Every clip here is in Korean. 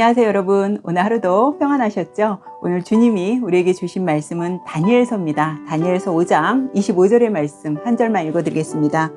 안녕하세요 여러분. 오늘 하루도 평안하셨죠? 오늘 주님이 우리에게 주신 말씀은 다니엘서입니다. 다니엘서 5장 25절의 말씀 한 절만 읽어드리겠습니다.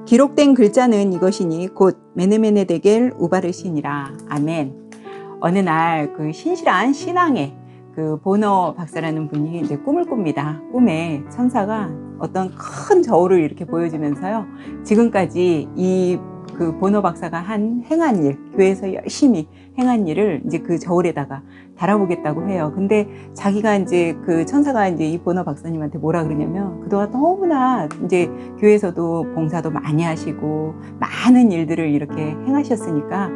기록된 글자는 이것이니 곧 메네메네데겔 우바르시니라. 아멘. 어느 날 그 신실한 신앙의 그 보너 박사라는 분이 이제 꿈을 꿉니다. 꿈에 천사가 어떤 큰 저울을 이렇게 보여주면서요. 지금까지 그 보너 박사가 행한 일, 교회에서 열심히 행한 일을 이제 그 저울에다가 달아보겠다고 해요. 근데 자기가 이제 그 천사가 이제 이 보너 박사님한테 뭐라 그러냐면 그동안 너무나 이제 교회에서도 봉사도 많이 하시고 많은 일들을 이렇게 행하셨으니까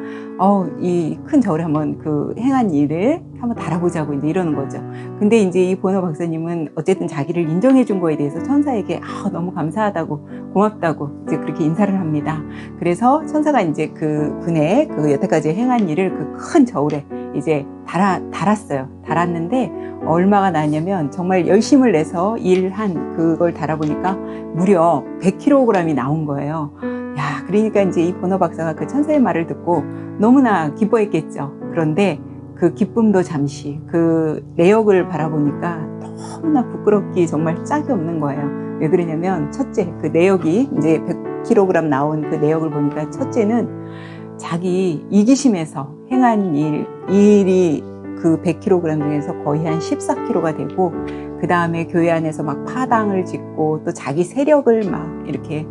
이 큰 저울에 한번 그 행한 일을 한번 달아보자고 이제 이러는 거죠. 근데 이제 이 보너 박사님은 어쨌든 자기를 인정해 준 거에 대해서 천사에게 너무 감사하다고 고맙다고 이제 그렇게 인사를 합니다. 그래서 천사가 이제 그 분의 그 여태까지 행한 일을 그 큰 저울에 이제 달았어요. 달았는데 얼마가 나냐면 정말 열심을 내서 일한 그걸 달아보니까 무려 100kg이 나온 거예요. 야, 그러니까 이제 이 보너 박사가 그 천사의 말을 듣고 너무나 기뻐했겠죠. 그런데 그 기쁨도 잠시 그 내역을 바라보니까 너무나 부끄럽기 정말 짝이 없는 거예요. 왜 그러냐면 첫째, 그 내역이 이제 100kg 나온 그 내역을 보니까 첫째는 자기 이기심에서 행한 일이 그 100kg 중에서 거의 한 14kg가 되고, 그 다음에 교회 안에서 막 파당을 짓고 또 자기 세력을 막 이렇게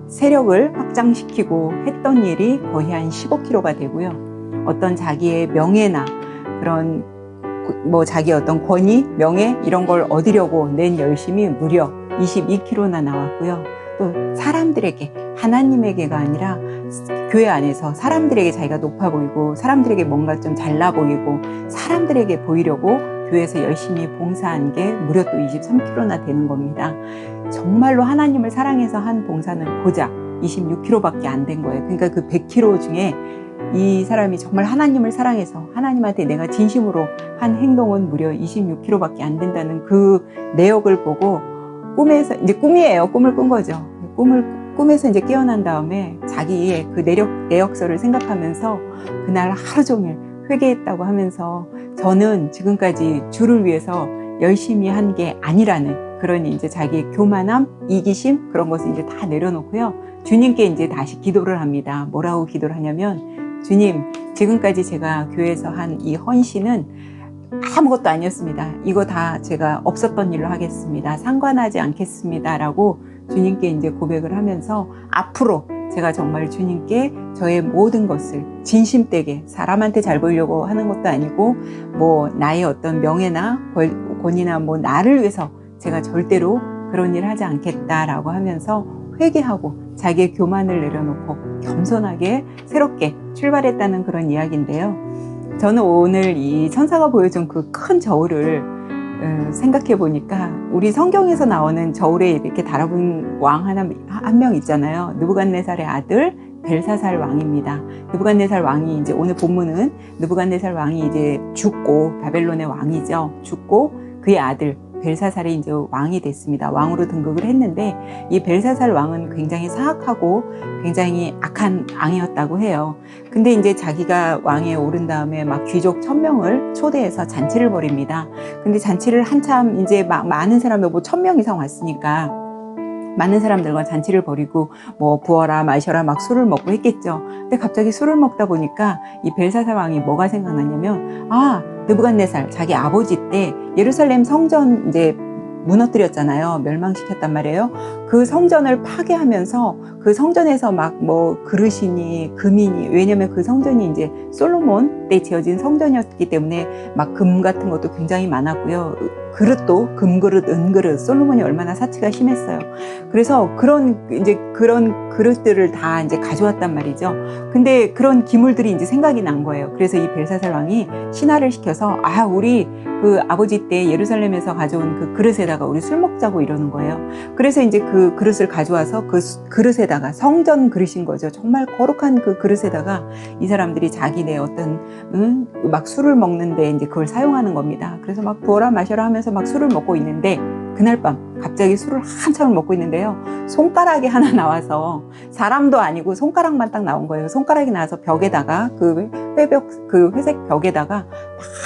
세력을 확장시키고 했던 일이 거의 한 15kg가 되고요. 어떤 자기의 명예나 그런 뭐 자기 어떤 권위, 명예 이런 걸 얻으려고 낸 열심이 무려 22kg나 나왔고요. 또 사람들에게, 하나님에게가 아니라 교회 안에서 사람들에게 자기가 높아 보이고 사람들에게 뭔가 좀 잘나 보이고 사람들에게 보이려고 교회에서 열심히 봉사한 게 무려 또 23kg나 되는 겁니다. 정말로 하나님을 사랑해서 한 봉사는 고작 26kg밖에 안 된 거예요. 그러니까 그 100kg 중에 이 사람이 정말 하나님을 사랑해서 하나님한테 내가 진심으로 한 행동은 무려 26kg밖에 안 된다는 그 내역을 보고 꿈에서, 이제 꿈이에요. 꿈을 꾼 거죠. 꿈에서 이제 깨어난 다음에 자기의 그 내역서를 생각하면서 그날 하루 종일 회개했다고 하면서 저는 지금까지 주를 위해서 열심히 한 게 아니라는 그런 이제 자기의 교만함, 이기심 그런 것을 이제 다 내려놓고요. 주님께 이제 다시 기도를 합니다. 뭐라고 기도를 하냐면, 주님, 지금까지 제가 교회에서 한 이 헌신은 아무것도 아니었습니다. 이거 다 제가 없었던 일로 하겠습니다. 상관하지 않겠습니다. 라고 주님께 이제 고백을 하면서 앞으로 제가 정말 주님께 저의 모든 것을 진심되게, 사람한테 잘 보이려고 하는 것도 아니고 뭐 나의 어떤 명예나 권위나 뭐 나를 위해서 제가 절대로 그런 일 하지 않겠다라고 하면서 회개하고 자기의 교만을 내려놓고 겸손하게 새롭게 출발했다는 그런 이야기인데요. 저는 오늘 이 천사가 보여준 그 큰 저울을 생각해 보니까 우리 성경에서 나오는 저울에 이렇게 달아본 왕 한 명 있잖아요. 느부갓네살의 아들 벨사살 왕입니다. 느부갓네살 왕이 이제 오늘 본문은 느부갓네살 왕이 이제 죽고, 바벨론의 왕이죠. 죽고 그의 아들 벨사살이 이제 왕이 됐습니다. 왕으로 등극을 했는데 이 벨사살 왕은 굉장히 사악하고 굉장히 악한 왕이었다고 해요. 근데 이제 자기가 왕에 오른 다음에 막 귀족 1000명을 초대해서 잔치를 벌입니다. 근데 잔치를 한참 이제 막 많은 사람이 뭐 1000명 이상 왔으니까 많은 사람들과 잔치를 벌이고 뭐 부어라 마셔라 막 술을 먹고 했겠죠. 근데 갑자기 술을 먹다 보니까 이 벨사살 왕이 뭐가 생각나냐면, 느부갓네살 자기 아버지 때 예루살렘 성전 이제 무너뜨렸잖아요. 멸망시켰단 말이에요. 그 성전을 파괴하면서 그 성전에서 막 뭐 그릇이니 금이니, 왜냐면 그 성전이 이제 솔로몬 때 지어진 성전이었기 때문에 막 금 같은 것도 굉장히 많았고요. 그릇도 금그릇, 은그릇, 솔로몬이 얼마나 사치가 심했어요. 그래서 그런 그릇들을 다 이제 가져왔단 말이죠. 근데 그런 기물들이 이제 생각이 난 거예요. 그래서 이 벨사살 왕이 신하를 시켜서 우리 그 아버지 때 예루살렘에서 가져온 그 그릇에다가 우리 술 먹자고 이러는 거예요. 그래서 이제 그 그릇을 가져와서 그 그릇에다가, 성전 그릇인 거죠. 정말 거룩한 그 그릇에다가 이 사람들이 자기네 어떤 막 술을 먹는데 이제 그걸 사용하는 겁니다. 그래서 막 부어라 마셔라 하면서 막 술을 먹고 있는데 그날 밤 갑자기 술을 한참을 먹고 있는데요. 손가락이 하나 나와서, 사람도 아니고 손가락만 딱 나온 거예요. 손가락이 나와서 벽에다가, 그 회색 벽에다가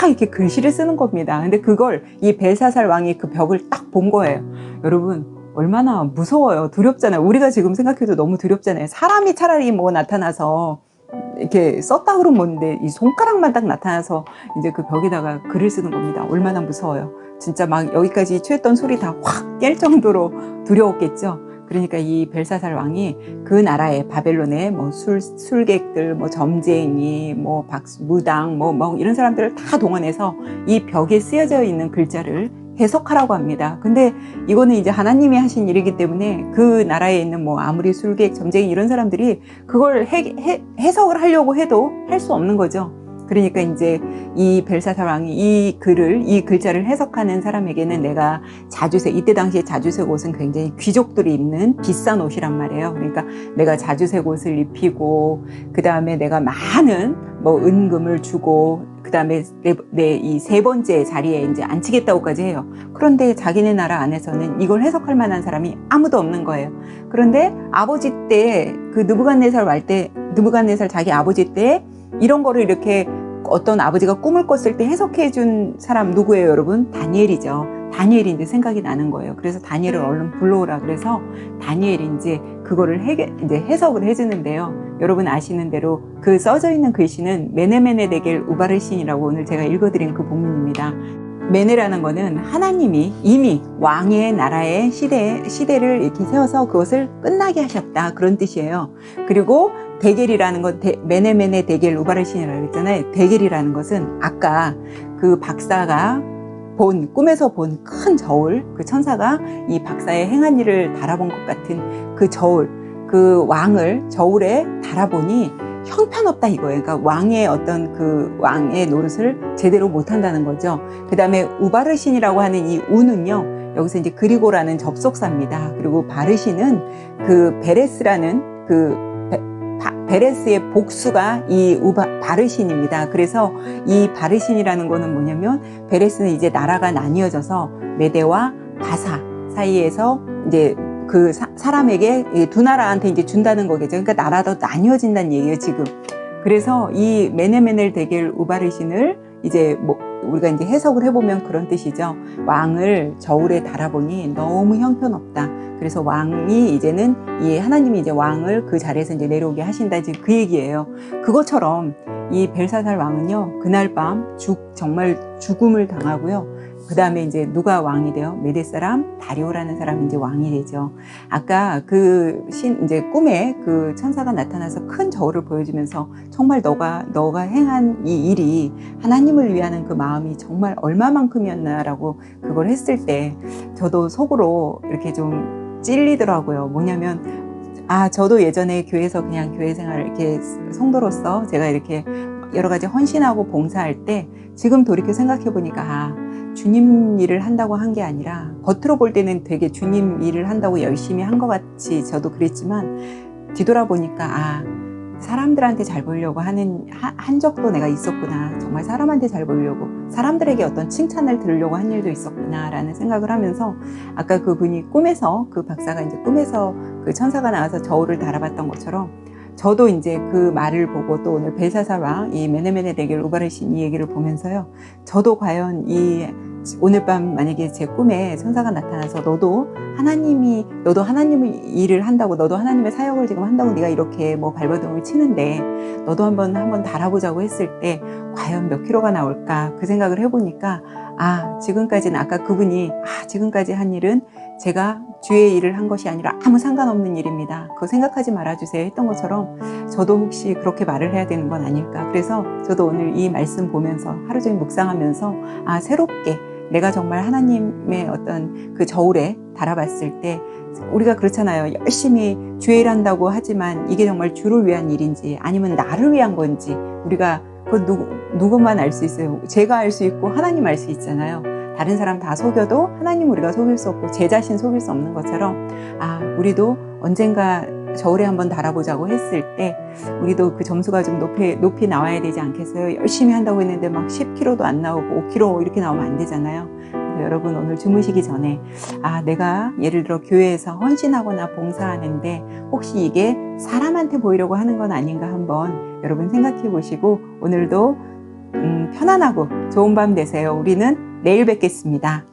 막 이렇게 글씨를 쓰는 겁니다. 근데 그걸 이 벨사살 왕이 그 벽을 딱 본 거예요. 여러분, 얼마나 무서워요. 두렵잖아요. 우리가 지금 생각해도 너무 두렵잖아요. 사람이 차라리 뭐 나타나서 이렇게 썼다 그러면 뭔데, 이 손가락만 딱 나타나서 이제 그 벽에다가 글을 쓰는 겁니다. 얼마나 무서워요. 진짜 막 여기까지 취했던 술이 다 확 깰 정도로 두려웠겠죠. 그러니까 이 벨사살 왕이 그 나라의 바벨론의 뭐 술객들, 뭐 점쟁이, 뭐 무당, 뭐 이런 사람들을 다 동원해서 이 벽에 쓰여져 있는 글자를 해석하라고 합니다. 근데 이거는 이제 하나님이 하신 일이기 때문에 그 나라에 있는 뭐 아무리 술객, 점쟁이 이런 사람들이 그걸 해석을 하려고 해도 할 수 없는 거죠. 그러니까 이제 이 벨사살 왕이 이 글자를 해석하는 사람에게는 내가 자주색, 이때 당시에 자주색 옷은 굉장히 귀족들이 입는 비싼 옷이란 말이에요. 그러니까 내가 자주색 옷을 입히고, 그 다음에 내가 많은 뭐 은금을 주고, 그 다음에 내 이 세 번째 자리에 이제 앉히겠다고까지 해요. 그런데 자기네 나라 안에서는 이걸 해석할 만한 사람이 아무도 없는 거예요. 그런데 아버지 때, 그 느부갓네살 자기 아버지 때 이런 거를 이렇게 어떤 아버지가 꿈을 꿨을 때 해석해 준 사람 누구예요, 여러분? 다니엘이죠. 다니엘이 이제 생각이 나는 거예요. 그래서 다니엘을 얼른 불러오라 그래서 다니엘이 이제 그거를 이제 해석을 해주는데요. 여러분 아시는 대로 그 써져 있는 글씨는 메네메네 데겔 우바르신이라고 오늘 제가 읽어드린 그 본문입니다. 메네라는 거는 하나님이 이미 왕의 나라의 시대를 이렇게 세워서 그것을 끝나게 하셨다, 그런 뜻이에요. 그리고 데겔이라는 건 메네메네 데겔 우바르신이라고 했잖아요. 데겔이라는 것은 아까 그 박사가 꿈에서 본 큰 저울, 그 천사가 이 박사의 행한 일을 달아본 것 같은 그 저울, 그 왕을 저울에 달아보니 형편없다 이거예요. 그러니까 왕의 노릇을 제대로 못한다는 거죠. 그 다음에 우바르신이라고 하는 이 우는요, 여기서 이제 그리고라는 접속사입니다. 그리고 바르신은 그 베레스라는 베레스의 복수가 이 바르신입니다. 그래서 이 바르신이라는 거는 뭐냐면, 베레스는 이제 나라가 나뉘어져서 메대와 바사 사이에서 이제 그 사람에게 두 나라한테 이제 준다는 거겠죠. 그러니까 나라도 나뉘어진다는 얘기예요, 지금. 그래서 이 메네메넬 데겔 우바르신을 이제 뭐 우리가 이제 해석을 해보면 그런 뜻이죠. 왕을 저울에 달아보니 너무 형편없다. 그래서 왕이 이제는 하나님이 이제 왕을 그 자리에서 이제 내려오게 하신다, 지금 그 얘기예요. 그것처럼 이 벨사살 왕은요, 그날 밤 정말 죽음을 당하고요. 그 다음에 이제 누가 왕이 돼요? 메대 사람 다리오라는 사람이 이제 왕이 되죠. 아까 이제 꿈에 그 천사가 나타나서 큰 저울을 보여주면서 정말 너가 행한 이 일이 하나님을 위하는 그 마음이 정말 얼마만큼이었나라고 그걸 했을 때 저도 속으로 이렇게 좀 찔리더라고요. 뭐냐면, 저도 예전에 교회에서 그냥 교회 생활 이렇게 성도로서 제가 이렇게 여러 가지 헌신하고 봉사할 때 지금 돌이켜 생각해 보니까 주님 일을 한다고 한 게 아니라, 겉으로 볼 때는 되게 주님 일을 한다고 열심히 한 것 같이 저도 그랬지만, 뒤돌아보니까 사람들한테 잘 보이려고 하는 한 적도 내가 있었구나. 정말 사람한테 잘 보이려고, 사람들에게 어떤 칭찬을 들으려고 한 일도 있었구나 라는 생각을 하면서, 아까 그분이 그 박사가 이제 꿈에서 그 천사가 나와서 저울을 달아봤던 것처럼, 저도 이제 그 말을 보고 또 오늘 벨사살 왕, 이 메네메네 데겔 우바르신 이 얘기를 보면서요, 저도 과연 오늘 밤 만약에 제 꿈에 천사가 나타나서 너도 하나님의 일을 한다고, 너도 하나님의 사역을 지금 한다고 네가 이렇게 뭐 발버둥을 치는데 너도 한번 달아보자고 했을 때 과연 몇 킬로가 나올까, 그 생각을 해보니까 지금까지는, 아까 그분이 지금까지 한 일은 제가 주의 일을 한 것이 아니라 아무 상관없는 일입니다, 그거 생각하지 말아주세요 했던 것처럼, 저도 혹시 그렇게 말을 해야 되는 건 아닐까. 그래서 저도 오늘 이 말씀 보면서 하루 종일 묵상하면서 새롭게 내가 정말 하나님의 어떤 그 저울에 달아봤을 때, 우리가 그렇잖아요. 열심히 주의 일 한다고 하지만 이게 정말 주를 위한 일인지 아니면 나를 위한 건지 우리가 누구만 알 수 있어요. 제가 알 수 있고 하나님 알 수 있잖아요. 다른 사람 다 속여도 하나님 우리가 속일 수 없고 제 자신 속일 수 없는 것처럼, 우리도 언젠가 저울에 한번 달아보자고 했을 때 우리도 그 점수가 좀 높이 나와야 되지 않겠어요? 열심히 한다고 했는데 막 10kg도 안 나오고 5kg 이렇게 나오면 안 되잖아요. 여러분 오늘 주무시기 전에 내가 예를 들어 교회에서 헌신하거나 봉사하는데 혹시 이게 사람한테 보이려고 하는 건 아닌가 한번 여러분 생각해 보시고 오늘도 편안하고 좋은 밤 되세요. 우리는 내일 뵙겠습니다.